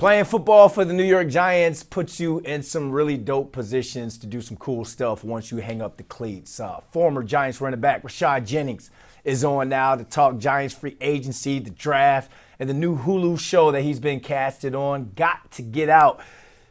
Playing football for the New York Giants puts you in some really dope positions to do some cool stuff once you hang up the cleats. Former Giants running back Rashad Jennings is on now to talk Giants free agency, the draft, and the new Hulu show that he's been casted on, Got to Get Out.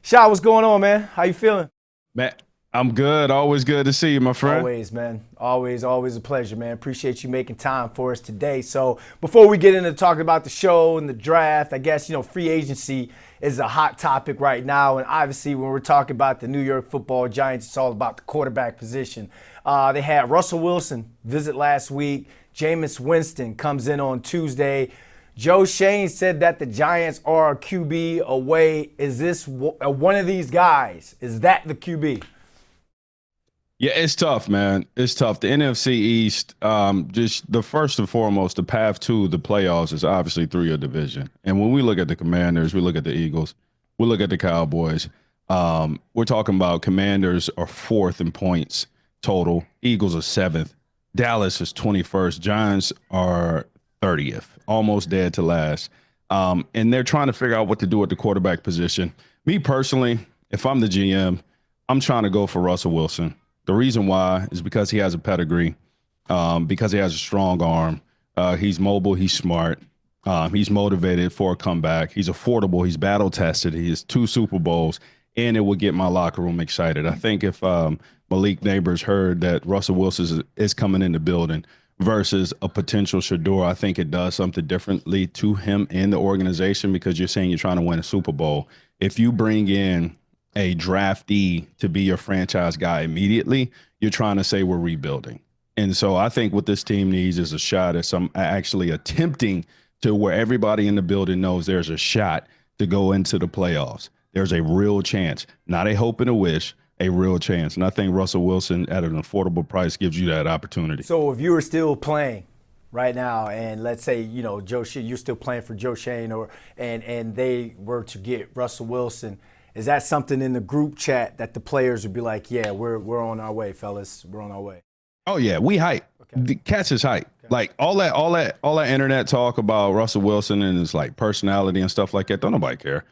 Shad, what's going on, man? How you feeling? Man, I'm good. Always good to see you, my friend. Always, man. Always a pleasure, man. Appreciate you making time for us today. So before we get into talking about the show and the draft, I guess, free agency is a hot topic right now. And obviously, when we're talking about the New York Football Giants, it's all about the quarterback position. They had Russell Wilson visit last week. Jameis Winston comes in on Tuesday. Joe Schoen said that the Giants are a QB away. Is this one of these guys? Is that the QB? Yeah, it's tough, man. It's tough. The NFC East, just the first and foremost, the path to the playoffs is obviously through your division. And when we look at the Commanders, we look at the Eagles, we look at the Cowboys. We're talking about Commanders are fourth in points total. Eagles are seventh. Dallas is 21st. Giants are 30th, almost dead to last. And they're trying to figure out what to do at the quarterback position. Me personally, if I'm the GM, I'm trying to go for Russell Wilson. The reason why is because he has a pedigree, because he has a strong arm. He's mobile. He's smart. He's motivated for a comeback. He's affordable. He's battle tested. He has 2 Super Bowls, and it will get my locker room excited. I think if Malik Neighbors heard that Russell Wilson is coming in the building versus a potential Shedeur, I think it does something differently to him and the organization, because you're saying you're trying to win a Super Bowl. If you bring in a draftee to be your franchise guy immediately, you're trying to say we're rebuilding. And so I think what this team needs is a shot at some actually attempting to where everybody in the building knows there's a shot to go into the playoffs. There's a real chance, not a hope and a wish, a real chance. And I think Russell Wilson at an affordable price gives you that opportunity. So if you were still playing right now, and let's say, you're still playing for Joe Schoen, and they were to get Russell Wilson, is that something in the group chat that the players would be like, yeah, we're on our way, fellas. We're on our way? Oh yeah, we hype. Okay. The Cats is hype. Okay. Like all that internet talk about Russell Wilson and his like personality and stuff like that. Don't nobody care.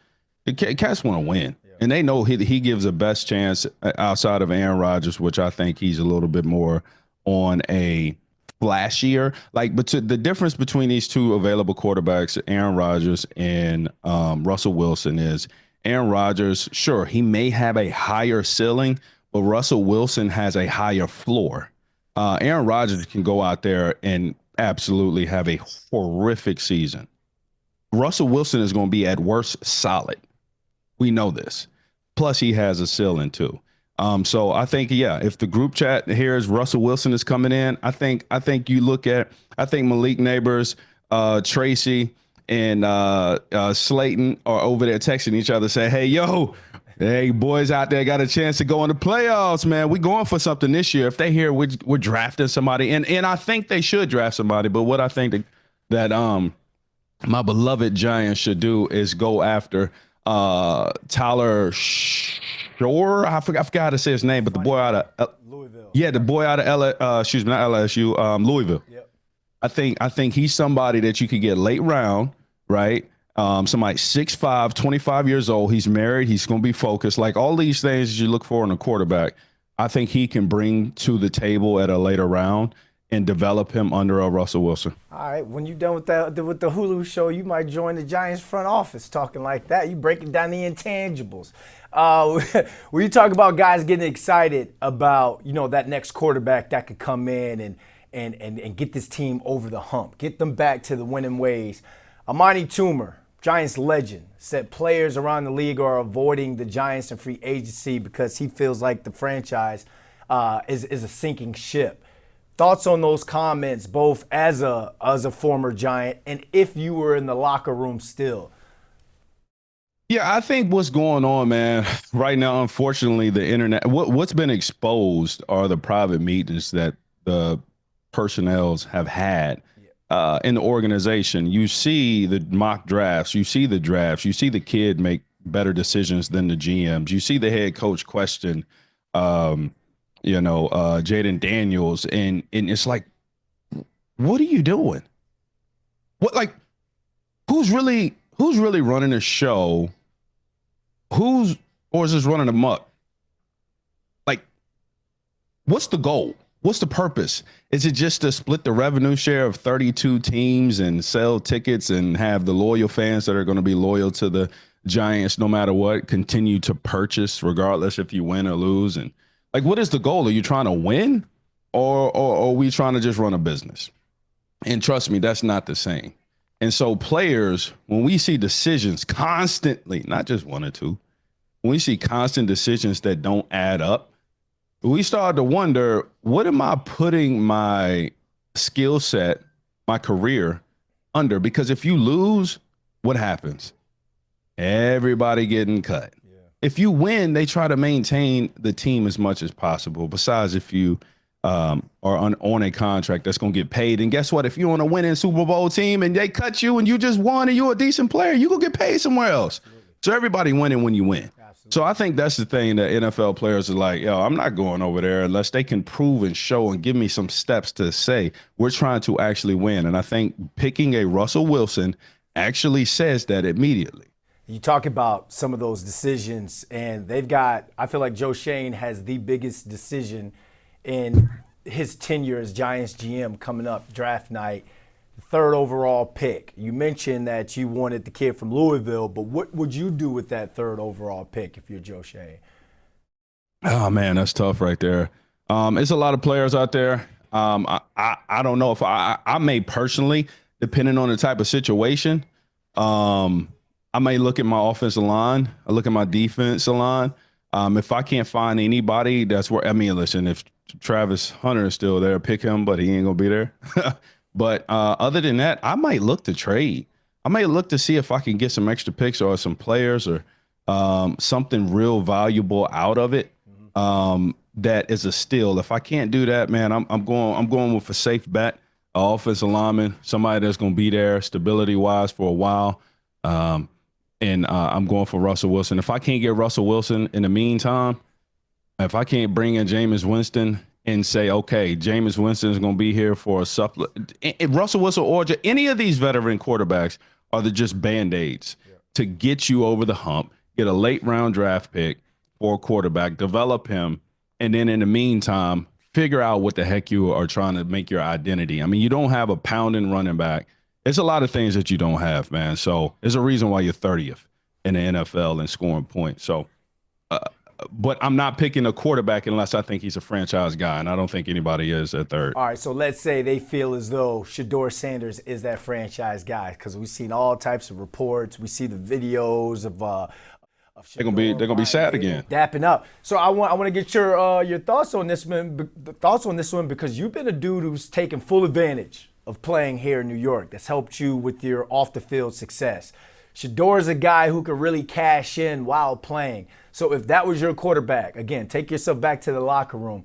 The Cats want to win, and they know he gives the best chance outside of Aaron Rodgers, which I think he's a little bit more on a flashier. But the difference between these two available quarterbacks, Aaron Rodgers and Russell Wilson, is Aaron Rodgers, sure, he may have a higher ceiling, but Russell Wilson has a higher floor. Aaron Rodgers can go out there and absolutely have a horrific season. Russell Wilson is going to be at worst solid. We know this. Plus, he has a ceiling too. So I think, if the group chat hears Russell Wilson is coming in, I think you look at, Malik Neighbors, Tracy, and Slayton are over there texting each other saying, hey, boys out there got a chance to go in the playoffs, man. We're going for something this year. If they hear we're drafting somebody, and I think they should draft somebody, but what I think that my beloved Giants should do is go after Tyler Shore. I forgot how to say his name, but the boy out of Louisville. Yeah, the boy out of not LSU, Louisville. Yep. I think he's somebody that you could get late round, right? Somebody 6'5", 25 years old. He's married. He's going to be focused. Like all these things you look for in a quarterback, I think he can bring to the table at a later round and develop him under a Russell Wilson. All right, when you're done with the Hulu show, you might join the Giants front office talking like that. You breaking down the intangibles. When you talk about guys getting excited about, that next quarterback that could come in and get this team over the hump, get them back to the winning ways. Amani Toomer, Giants legend, said players around the league are avoiding the Giants in free agency because he feels like the franchise is a sinking ship. Thoughts on those comments, both as a former Giant and if you were in the locker room still? Yeah, I think what's going on, man, right now, unfortunately, the internet, what's been exposed are the private meetings that the personnels have had in the organization. You see the mock drafts, you see the drafts, you see the kid make better decisions than the GMs. You see the head coach question, Jaden Daniels, and it's like, what are you doing? Who's really running a show who's or is this running amok? Like, what's the goal? What's the purpose? Is it just to split the revenue share of 32 teams and sell tickets and have the loyal fans that are going to be loyal to the Giants no matter what continue to purchase regardless if you win or lose? And like, what is the goal? Are you trying to win or are we trying to just run a business? And trust me, that's not the same. And so players, when we see decisions constantly, not just one or two, when we see constant decisions that don't add up, we start to wonder, what am I putting my skill set, my career under? Because if you lose, what happens? Everybody getting cut. Yeah. If you win, they try to maintain the team as much as possible. Besides, if you are on a contract that's going to get paid. And guess what? If you're on a winning Super Bowl team and they cut you and you just won and you're a decent player, you're going to get paid somewhere else. Absolutely. So everybody winning when you win. Absolutely. So I think that's the thing that NFL players are like, yo, I'm not going over there unless they can prove and show and give me some steps to say we're trying to actually win. And I think picking a Russell Wilson actually says that immediately. You talk about some of those decisions, and they've got, I feel like Joe Schoen has the biggest decision in his tenure as Giants GM coming up draft night, third overall pick. You mentioned that you wanted the kid from Louisville, but what would you do with that third overall pick if you're Joe Schoen? Oh, man, that's tough right there. It's a lot of players out there. I don't know if I may personally, depending on the type of situation, I may look at my offensive line. I look at my defensive line. If I can't find anybody that's where, I mean, listen, if Travis Hunter is still there, pick him, but he ain't going to be there. But other than that, I might look to trade. I might look to see if I can get some extra picks or some players or something real valuable out of it. That is a steal. If I can't do that, man, I'm going with a safe bet, an offensive lineman, somebody that's going to be there stability-wise for a while. And I'm going for Russell Wilson. If I can't get Russell Wilson in the meantime, if I can't bring in Jameis Winston and say, okay, Jameis Winston is going to be here for a supplement. Russell Wilson or any of these veteran quarterbacks are just Band-Aids to get you over the hump, get a late round draft pick for a quarterback, develop him, and then in the meantime, figure out what the heck you are trying to make your identity. I mean, you don't have a pounding running back. It's a lot of things that you don't have, man. So there's a reason why you're 30th in the NFL in scoring points. So, but I'm not picking a quarterback unless I think he's a franchise guy, and I don't think anybody is at third. All right, so let's say they feel as though Shedeur Sanders is that franchise guy, because we've seen all types of reports. We see the videos of they're gonna be sad again, dapping up. So I want to get your thoughts on this one, because you've been a dude who's taken full advantage of playing here in New York. That's helped you with your off the field success. Shedeur is a guy who could really cash in while playing. So if that was your quarterback, again, take yourself back to the locker room,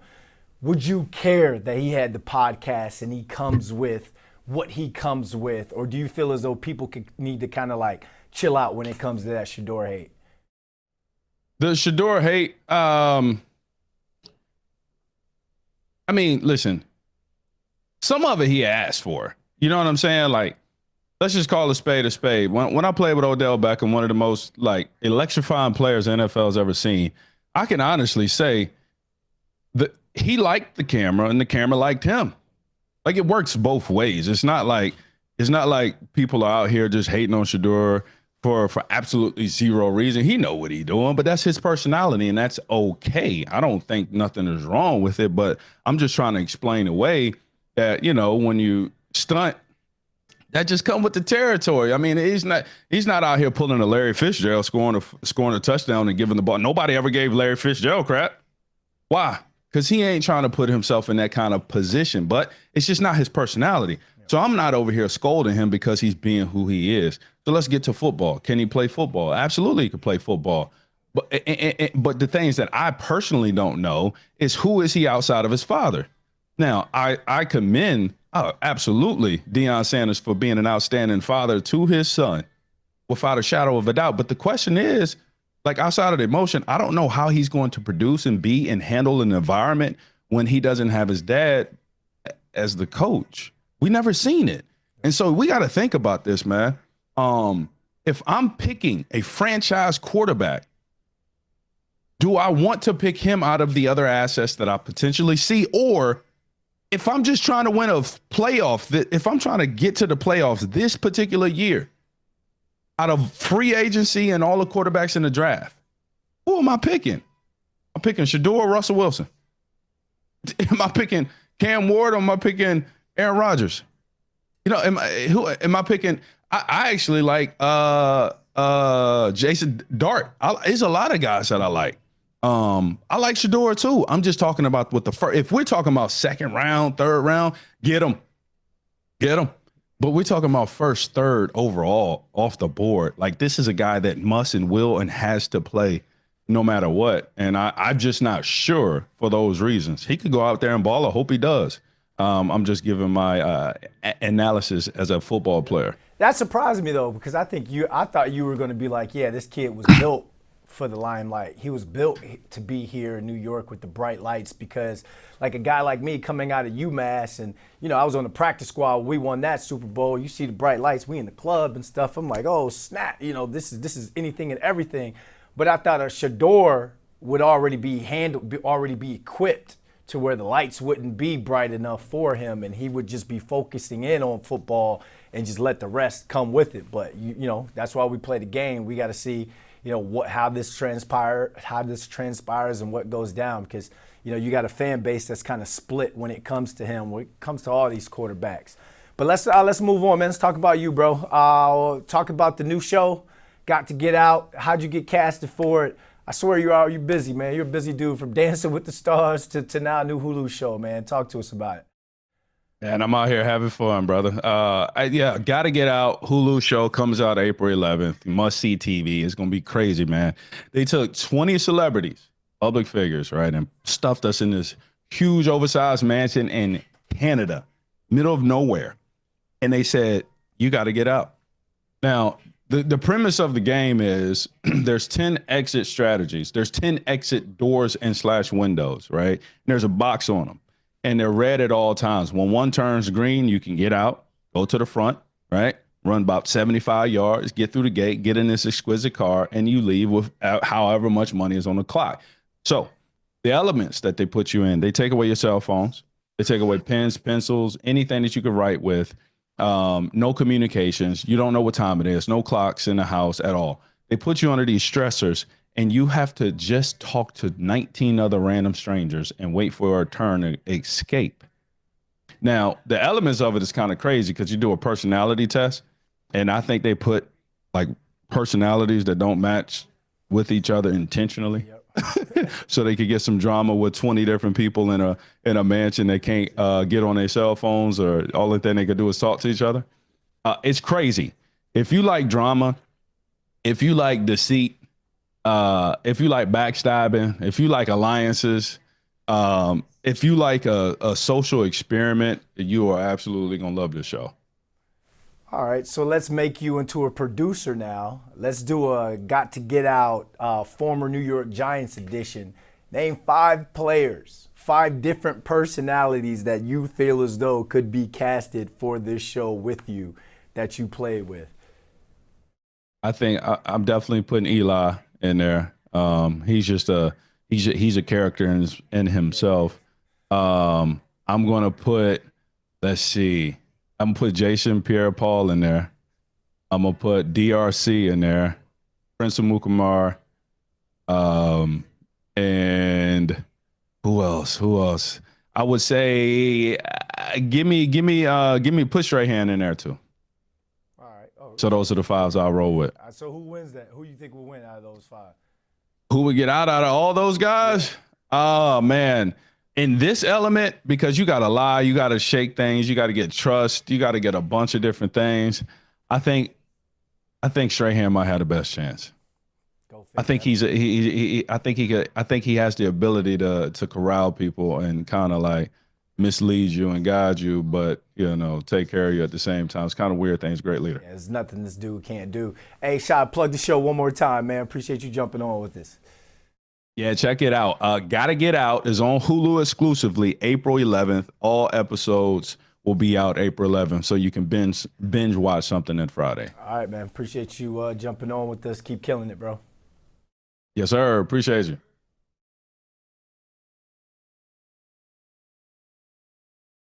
would you care that he had the podcast and he comes with what he comes with? Or do you feel as though people need to kind of like chill out when it comes to that Shedeur hate? The Shedeur hate, I mean, listen, some of it he asked for. You know what I'm saying? Like, let's just call a spade a spade. When I played with Odell Beckham, one of the most like electrifying players the NFL's ever seen, I can honestly say that he liked the camera and the camera liked him. Like, it works both ways. It's not like people are out here just hating on Shedeur for absolutely zero reason. He know what he's doing, but that's his personality, and that's okay. I don't think nothing is wrong with it, but I'm just trying to explain away that, you know, when you stunt, that just come with the territory. I mean, he's not out here pulling a Larry Fitzgerald, scoring a touchdown and giving the ball. Nobody ever gave Larry Fitzgerald crap. Why? Because he ain't trying to put himself in that kind of position, but it's just not his personality. So I'm not over here scolding him because he's being who he is. So let's get to football. Can he play football? Absolutely, he can play football. But the things that I personally don't know is, who is he outside of his father? Now, I commend absolutely Deion Sanders for being an outstanding father to his son, without a shadow of a doubt. But the question is, like, outside of the emotion, I don't know how he's going to produce and be and handle an environment when he doesn't have his dad as the coach. We never seen it. And so we got to think about this, man. If I'm picking a franchise quarterback, Do I want to pick him out of the other assets that I potentially see? Or if I'm just trying to win a playoff, if I'm trying to get to the playoffs this particular year, out of free agency and all the quarterbacks in the draft, who am I picking? I'm picking Shedeur or Russell Wilson. Am I picking Cam Ward or am I picking Aaron Rodgers? Am I picking? I actually like Jason Dart. There's a lot of guys that I like. I like Shedeur too. I'm just talking about with the first. If we're talking about second round, third round, get them. But we're talking about first, third overall off the board. Like, this is a guy that must and will and has to play no matter what. And I'm just not sure for those reasons. He could go out there and ball. I hope he does. I'm just giving my analysis as a football player. That surprised me though, because I thought you were going to be like, yeah, this kid was built for the limelight. He was built to be here in New York with the bright lights, because like a guy like me coming out of UMass, and I was on the practice squad, we won that Super Bowl. You see the bright lights, we in the club and stuff. I'm like, oh snap, this is anything and everything. But I thought a Shedeur would already be equipped to where the lights wouldn't be bright enough for him, and he would just be focusing in on football and just let the rest come with it. But that's why we play the game. We got to see how this transpires and what goes down, because you got a fan base that's kind of split when it comes to him, when it comes to all these quarterbacks. But let's move on, man. Let's talk about you, bro. Talk about the new show, Got to Get Out. How'd you get casted for it? I swear you're busy, man. You're a busy dude, from Dancing with the Stars to now a new Hulu show, man. Talk to us about it. And I'm out here having fun, brother. Got to Get Out. Hulu show comes out April 11th. Must see TV. It's going to be crazy, man. They took 20 celebrities, public figures, right, and stuffed us in this huge oversized mansion in Canada, middle of nowhere. And they said, you got to get out. Now, the premise of the game is there's 10 exit strategies. There's 10 exit doors and / windows, right? And there's a box on them. And they're red at all times. When one turns green, you can get out, go to the front, right? Run about 75 yards, get through the gate, get in this exquisite car, and you leave with however much money is on the clock. So the elements that they put you in, they take away your cell phones. They take away pens, pencils, anything that you could write with. No communications. You don't know what time it is. No clocks in the house at all. They put you under these stressors, and you have to just talk to 19 other random strangers and wait for a turn to escape. Now, the elements of it is kind of crazy because you do a personality test, and I think they put like personalities that don't match with each other intentionally. Yep. So they could get some drama with 20 different people in a mansion. They can't get on their cell phones, or all the thing they could do is talk to each other. It's crazy. If you like drama, if you like deceit, if you like backstabbing, if you like alliances, if you like a social experiment, you are absolutely going to love this show. All right, so let's make you into a producer now. Let's do a Got to Get Out former New York Giants edition. Name 5 players, 5 different personalities that you feel as though could be casted for this show with you that you played with. I think I'm definitely putting Eli in there. He's just he's a character in himself. I'm gonna put, let's see, I'm gonna put Jason Pierre-Paul in there. I'm gonna put DRC in there, Prince Amukamara, and who else? I would say give me Push Right Hand in there too. All right. Oh, so those are the 5s I'll roll with. So who wins that? Who you think will win out of those 5? Who would get out of all those guys? Yeah. Oh, man. In this element, because you got to lie, you got to shake things, you got to get trust, you got to get a bunch of different things. I think Strahan might have the best chance. I think I think he has the ability to corral people and kind of like mislead you and guide you, but take care of you at the same time. It's kind of weird things. Great leader. Yeah, there's nothing this dude can't do. Hey, Shad, plug the show one more time, man. Appreciate you jumping on with this. Yeah, check it out. Gotta Get Out is on Hulu exclusively April 11th. All episodes will be out April 11th, so you can binge watch something on Friday. All right, man. Appreciate you jumping on with us. Keep killing it, bro. Yes, sir. Appreciate you.